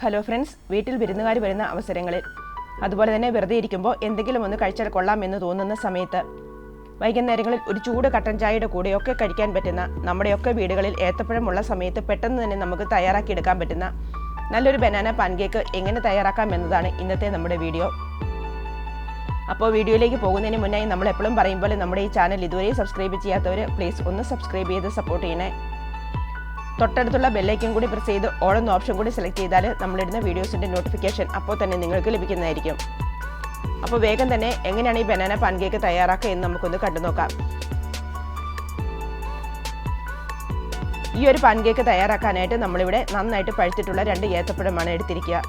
Hello friends, വീട്ടിൽ വിരുന്നുകാർ വരുന്ന അവസരങ്ങളിൽ അതുപോലെ തന്നെ വെറുതെ ഇരിക്കുമ്പോൾ എന്തെങ്കിലും ഒന്ന് കഴിച്ചാൽ കൊള്ളാമെന്ന് തോന്നുന്ന സമയത്ത് വൈകുന്നേരങ്ങളിൽ ഒരു ചൂട് കട്ടൻ ചായയുടെ കൂടെയൊക്കെ കഴിക്കാൻ പറ്റുന്ന, നമ്മുടെയൊക്കെ വീടുകളിൽ ഏത്തപ്പഴമുള്ള സമയത്ത് പെട്ടെന്ന് തന്നെ നമുക്ക് തയ്യാറാക്കിയെടുക്കാൻ പറ്റുന്ന നല്ലൊരു ബനാന പാൻകേക്ക് എങ്ങനെ തയ്യാറാക്കാം എന്നതാണ് ഇന്നത്തെ നമ്മുടെ വീഡിയോ. അപ്പോൾ വീഡിയോയിലേക്ക് പോകുന്നതിന് മുന്നായി നമ്മൾ എപ്പോഴും പറയും പോലെ നമ്മുടെ ഈ ചാനൽ ഇതുവരെ സബ്സ്ക്രൈബ് ചെയ്യാത്തവർ പ്ലീസ് ഒന്ന് സബ്സ്ക്രൈബ് ചെയ്ത് സപ്പോർട്ട് ചെയ്യണേ. തൊട്ടടുത്തുള്ള ബെല്ലൈക്കൻ കൂടി പ്രസ് ചെയ്ത് ഓൾ എന്ന ഓപ്ഷൻ കൂടി സെലക്ട് ചെയ്താൽ നമ്മളിടുന്ന വീഡിയോസിൻ്റെ നോട്ടിഫിക്കേഷൻ അപ്പോൾ തന്നെ നിങ്ങൾക്ക് ലഭിക്കുന്നതായിരിക്കും. അപ്പോൾ വേഗം തന്നെ എങ്ങനെയാണ് ഈ ബനാന പാൻകേക്ക് തയ്യാറാക്കുക എന്ന് നമുക്കൊന്ന് കണ്ടു നോക്കാം. ഈ ഒരു പാൻകേക്ക് തയ്യാറാക്കാനായിട്ട് നമ്മളിവിടെ നന്നായിട്ട് പഴുത്തിട്ടുള്ള 2 ഏത്തപ്പഴമാണ് എടുത്തിരിക്കുക.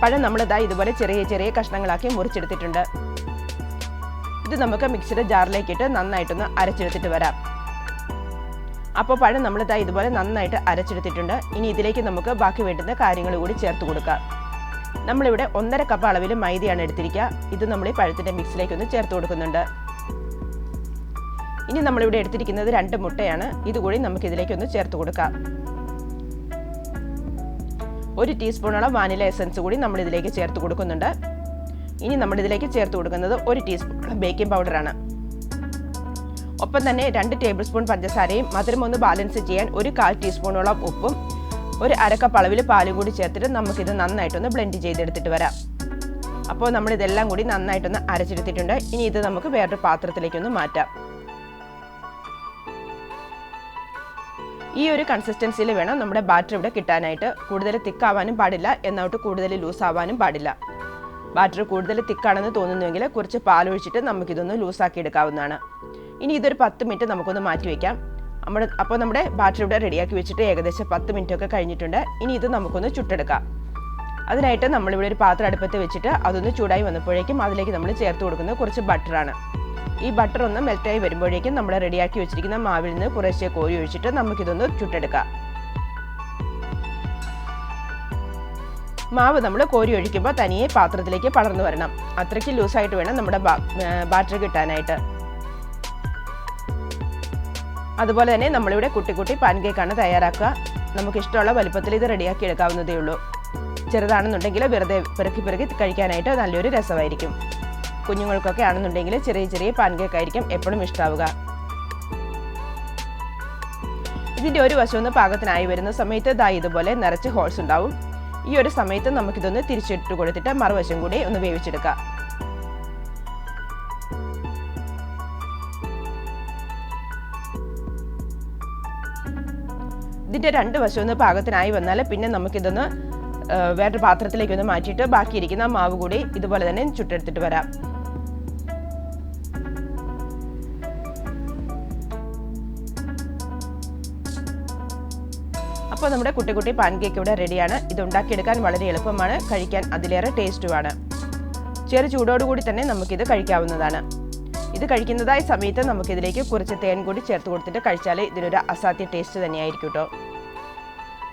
പഴം നമ്മളിതാ ഇതുപോലെ ചെറിയ ചെറിയ കഷ്ണങ്ങളാക്കി മുറിച്ചെടുത്തിട്ടുണ്ട്. ഇത് നമുക്ക് മിക്സിയുടെ ജാറിലേക്കിട്ട് നന്നായിട്ടൊന്ന് അരച്ചെടുത്തിട്ട് വരാം. അപ്പോൾ പഴം നമ്മളിതാ ഇതുപോലെ നന്നായിട്ട് അരച്ചെടുത്തിട്ടുണ്ട്. ഇനി ഇതിലേക്ക് നമുക്ക് ബാക്കി വേണ്ടുന്ന കാര്യങ്ങൾ കൂടി ചേർത്ത് കൊടുക്കാം. നമ്മളിവിടെ 1.5 കപ്പ് അളവിൽ മൈദയാണ് എടുത്തിരിക്കുക. ഇത് നമ്മൾ ഈ പഴത്തിൻ്റെ മിക്സിലേക്കൊന്ന് ചേർത്ത് കൊടുക്കുന്നുണ്ട്. ഇനി നമ്മളിവിടെ എടുത്തിരിക്കുന്നത് 2 മുട്ടയാണ്. ഇതുകൂടി നമുക്ക് ഇതിലേക്കൊന്ന് ചേർത്ത് കൊടുക്കാം. 1 ടീസ്പൂണോളം വാനില എസൻസ് കൂടി നമ്മൾ ഇതിലേക്ക് ചേർത്ത് കൊടുക്കുന്നുണ്ട്. ഇനി നമ്മളിതിലേക്ക് ചേർത്ത് കൊടുക്കുന്നത് 1 ടീസ്പൂൺ ബേക്കിംഗ് പൗഡറാണ്. ഒപ്പം തന്നെ 2 ടേബിൾ സ്പൂൺ പഞ്ചസാരയും മധുരം ഒന്ന് ബാലൻസ് ചെയ്യാൻ 1/4 ടീസ്പൂണോളം ഉപ്പും 1/2 കപ്പ് അളവിൽ പാലും കൂടി ചേർത്തിട്ട് നമുക്കിത് നന്നായിട്ടൊന്ന് ബ്ലെൻഡ് ചെയ്തെടുത്തിട്ട് വരാം. അപ്പോൾ നമ്മളിതെല്ലാം കൂടി നന്നായിട്ടൊന്ന് അരച്ചെടുത്തിട്ടുണ്ട്. ഇനി ഇത് നമുക്ക് വേറൊരു പാത്രത്തിലേക്കൊന്ന് മാറ്റാം. ഈ ഒരു കൺസിസ്റ്റൻസിയിൽ വേണം നമ്മുടെ ബാറ്റർ ഇവിടെ കിട്ടാനായിട്ട്. കൂടുതൽ തിക്കാവാനും പാടില്ല, എന്നോട്ട് കൂടുതൽ ലൂസ് ആവാനും പാടില്ല. ബാറ്റർ കൂടുതൽ തിക്കാണെന്ന് തോന്നുന്നുവെങ്കിൽ കുറച്ച് പാലൊഴിച്ചിട്ട് നമുക്കിതൊന്ന് ലൂസാക്കി എടുക്കാവുന്നതാണ്. ഇനി ഇതൊരു 10 മിനിറ്റ് നമുക്കൊന്ന് മാറ്റി വയ്ക്കാം. അപ്പോൾ നമ്മുടെ ബാറ്റർ ഇവിടെ റെഡിയാക്കി വെച്ചിട്ട് ഏകദേശം 10 മിനിറ്റ് ഒക്കെ കഴിഞ്ഞിട്ടുണ്ട്. ഇനി ഇത് നമുക്കൊന്ന് ചുട്ടെടുക്കാം. അതിനായിട്ട് നമ്മളിവിടെ ഒരു പാത്രം അടുപ്പത്ത് വെച്ചിട്ട് അതൊന്ന് ചൂടായി വന്നപ്പോഴേക്കും അതിലേക്ക് നമ്മൾ ചേർത്ത് കൊടുക്കുന്നത് കുറച്ച് ബട്ടറാണ്. ഈ ബട്ടർ ഒന്ന് മെൽറ്റായി വരുമ്പോഴേക്കും നമ്മൾ റെഡിയാക്കി വെച്ചിരിക്കുന്ന മാവിൽ നിന്ന് കുറേശ്ശെ കോരി ഒഴിച്ചിട്ട് നമുക്കിതൊന്ന് ചുട്ടെടുക്കാം. മാവ് നമ്മൾ കോരി ഒഴിക്കുമ്പോൾ തനിയെ പാത്രത്തിലേക്ക് പടർന്നു വരണം. അത്രയ്ക്ക് ലൂസായിട്ട് വേണം നമ്മുടെ ബാറ്റർ കിട്ടാനായിട്ട്. അതുപോലെ തന്നെ നമ്മളിവിടെ കുട്ടി പാൻകേക്കാണ് തയ്യാറാക്കുക. നമുക്ക് ഇഷ്ടമുള്ള വലുപ്പത്തിൽ ഇത് റെഡിയാക്കി എടുക്കാവുന്നതേ ഉള്ളൂ. ചെറുതാണെന്നുണ്ടെങ്കിൽ വെറുതെ പെറുക്കി കഴിക്കാനായിട്ട് നല്ലൊരു രസമായിരിക്കും. കുഞ്ഞുങ്ങൾക്കൊക്കെ ആണെന്നുണ്ടെങ്കിൽ ചെറിയ പാൻകേക്ക് ആയിരിക്കും എപ്പോഴും ഇഷ്ടാവുക. ഇതിൻ്റെ ഒരു വശമൊന്ന് പാകത്തിനായി വരുന്ന സമയത്ത് ദാ ഇതുപോലെ നിറച്ച് ഹോൾസ് ഉണ്ടാവും. ഈ ഒരു സമയത്ത് നമുക്കിതൊന്ന് തിരിച്ചിട്ട് കൊടുത്തിട്ട് മറുവശം കൂടി ഒന്ന് വേവിച്ചെടുക്കാം. ഇതിൻ്റെ 2 വശം ഒന്ന് പാകത്തിനായി വന്നാൽ പിന്നെ നമുക്കിതൊന്ന് വേറൊരു പാത്രത്തിലേക്കൊന്ന് മാറ്റിയിട്ട് ബാക്കിയിരിക്കുന്ന മാവ് കൂടി ഇതുപോലെ തന്നെ ചുട്ടെടുത്തിട്ട് വരാം. അപ്പോൾ നമ്മുടെ കുട്ടി പാൻകേക്ക് ഇവിടെ റെഡിയാണ്. ഇത് ഉണ്ടാക്കിയെടുക്കാൻ വളരെ എളുപ്പമാണ്, കഴിക്കാൻ അതിലേറെ ടേസ്റ്റുമാണ്. ചെറു ചൂടോടുകൂടി തന്നെ നമുക്കിത് കഴിക്കാവുന്നതാണ്. ഇത് കഴിക്കുന്നതായ സമയത്ത് നമുക്കിതിലേക്ക് കുറച്ച് തേൻ കൂടി ചേർത്ത് കൊടുത്തിട്ട് കഴിച്ചാൽ ഇതിനൊരു അസാധ്യ ടേസ്റ്റ് തന്നെയായിരിക്കും കേട്ടോ.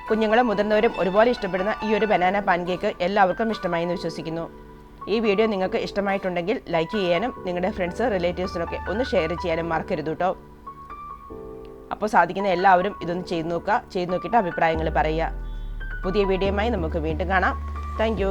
കുഞ്ഞുങ്ങളും മുതിർന്നവരും ഒരുപോലെ ഇഷ്ടപ്പെടുന്ന ഈ ഒരു ബനാന പാൻകേക്ക് എല്ലാവർക്കും ഇഷ്ടമായി എന്ന് വിശ്വസിക്കുന്നു. ഈ വീഡിയോ നിങ്ങൾക്ക് ഇഷ്ടമായിട്ടുണ്ടെങ്കിൽ ലൈക്ക് ചെയ്യാനും നിങ്ങളുടെ ഫ്രണ്ട്സ് റിലേറ്റീവ്സിനൊക്കെ ഒന്ന് ഷെയർ ചെയ്യാനും മറക്കരുത് കേട്ടോ. അപ്പോൾ സാധിക്കുന്ന എല്ലാവരും ഇതൊന്ന് ചെയ്ത് നോക്കുക. ചെയ്ത് നോക്കിയിട്ട് അഭിപ്രായങ്ങൾ പറയുക. പുതിയ വീഡിയോയുമായി നമുക്ക് വീണ്ടും കാണാം. താങ്ക്